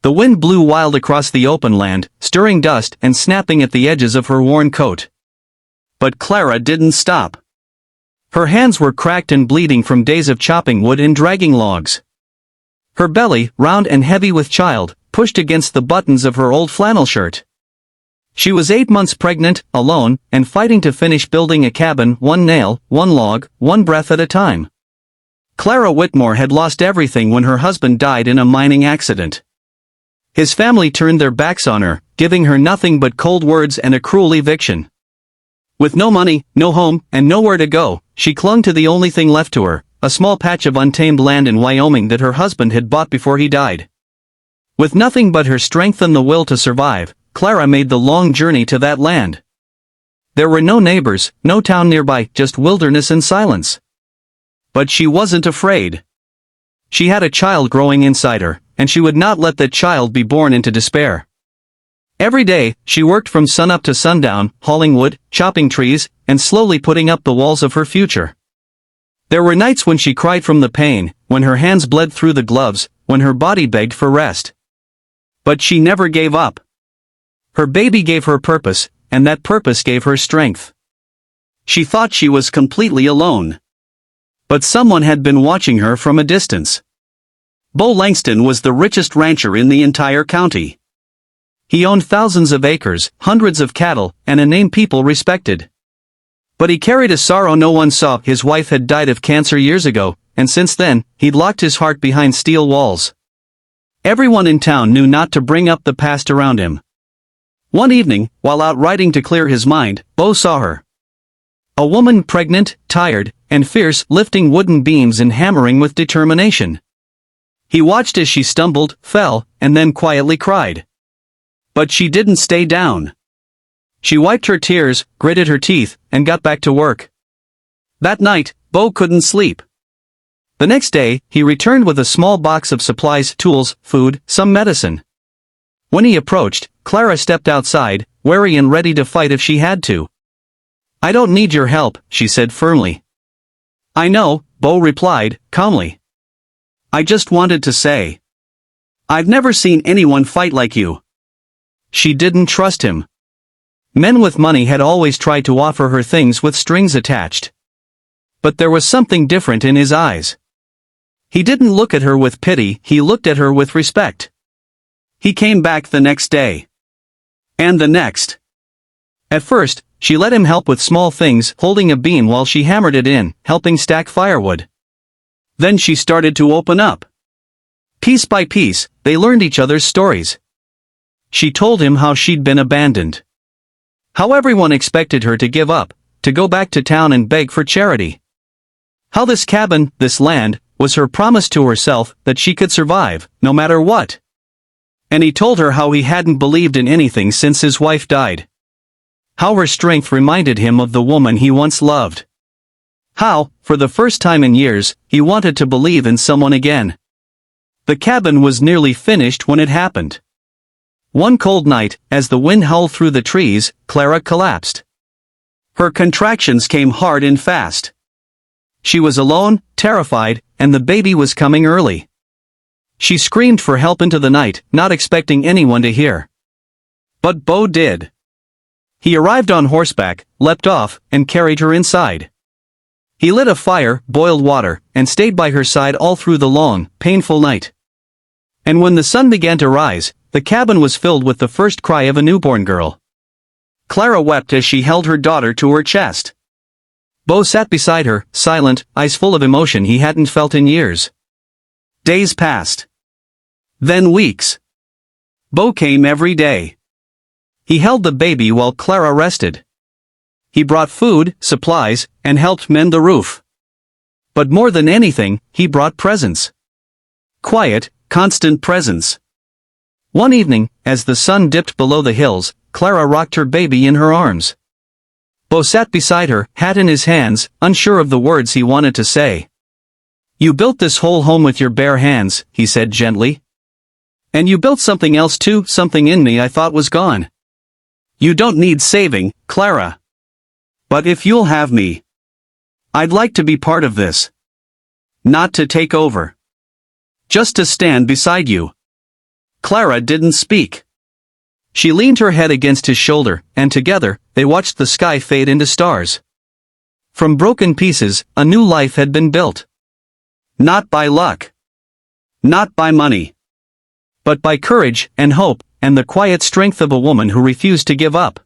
The wind blew wild across the open land, stirring dust and snapping at the edges of her worn coat. But Clara didn't stop. Her hands were cracked and bleeding from days of chopping wood and dragging logs. Her belly, round and heavy with child, pushed against the buttons of her old flannel shirt. She was 8 months pregnant, alone, and fighting to finish building a cabin, one nail, one log, one breath at a time. Clara Whitmore had lost everything when her husband died in a mining accident. His family turned their backs on her, giving her nothing but cold words and a cruel eviction. With no money, no home, and nowhere to go, she clung to the only thing left to her, a small patch of untamed land in Wyoming that her husband had bought before he died. With nothing but her strength and the will to survive, Clara made the long journey to that land. There were no neighbors, no town nearby, just wilderness and silence. But she wasn't afraid. She had a child growing inside her, and she would not let that child be born into despair. Every day, she worked from sunup to sundown, hauling wood, chopping trees, and slowly putting up the walls of her future. There were nights when she cried from the pain, when her hands bled through the gloves, when her body begged for rest. But she never gave up. Her baby gave her purpose, and that purpose gave her strength. She thought she was completely alone. But someone had been watching her from a distance. Bo Langston was the richest rancher in the entire county. He owned thousands of acres, hundreds of cattle, and a name people respected. But he carried a sorrow no one saw. His wife had died of cancer years ago, and since then, he'd locked his heart behind steel walls. Everyone in town knew not to bring up the past around him. One evening, while out riding to clear his mind, Bo saw her. A woman pregnant, tired, and fierce, lifting wooden beams and hammering with determination. He watched as she stumbled, fell, and then quietly cried. But she didn't stay down. She wiped her tears, gritted her teeth, and got back to work. That night, Bo couldn't sleep. The next day, he returned with a small box of supplies, tools, food, some medicine. When he approached, Clara stepped outside, wary and ready to fight if she had to. "I don't need your help," she said firmly. "I know," Bo replied, calmly. "I just wanted to say. I've never seen anyone fight like you." She didn't trust him. Men with money had always tried to offer her things with strings attached. But there was something different in his eyes. He didn't look at her with pity, he looked at her with respect. He came back the next day. And the next. At first, she let him help with small things, holding a beam while she hammered it in, helping stack firewood. Then she started to open up. Piece by piece, they learned each other's stories. She told him how she'd been abandoned. How everyone expected her to give up, to go back to town and beg for charity. How this cabin, this land, was her promise to herself that she could survive, no matter what. And he told her how he hadn't believed in anything since his wife died. How her strength reminded him of the woman he once loved. How, for the first time in years, he wanted to believe in someone again. The cabin was nearly finished when it happened. One cold night, as the wind howled through the trees, Clara collapsed. Her contractions came hard and fast. She was alone, terrified, and the baby was coming early. She screamed for help into the night, not expecting anyone to hear. But Bo did. He arrived on horseback, leapt off, and carried her inside. He lit a fire, boiled water, and stayed by her side all through the long, painful night. And when the sun began to rise, the cabin was filled with the first cry of a newborn girl. Clara wept as she held her daughter to her chest. Bo sat beside her, silent, eyes full of emotion he hadn't felt in years. Days passed. Then weeks. Bo came every day. He held the baby while Clara rested. He brought food, supplies, and helped mend the roof. But more than anything, he brought presents. Quiet, constant presence. One evening, as the sun dipped below the hills, Clara rocked her baby in her arms. Bo sat beside her, hat in his hands, unsure of the words he wanted to say. "You built this whole home with your bare hands," he said gently. "And you built something else too, something in me I thought was gone. You don't need saving, Clara. But if you'll have me, I'd like to be part of this. Not to take over. Just to stand beside you." Clara didn't speak. She leaned her head against his shoulder, and together, they watched the sky fade into stars. From broken pieces, a new life had been built. Not by luck. Not by money. But by courage, and hope, and the quiet strength of a woman who refused to give up.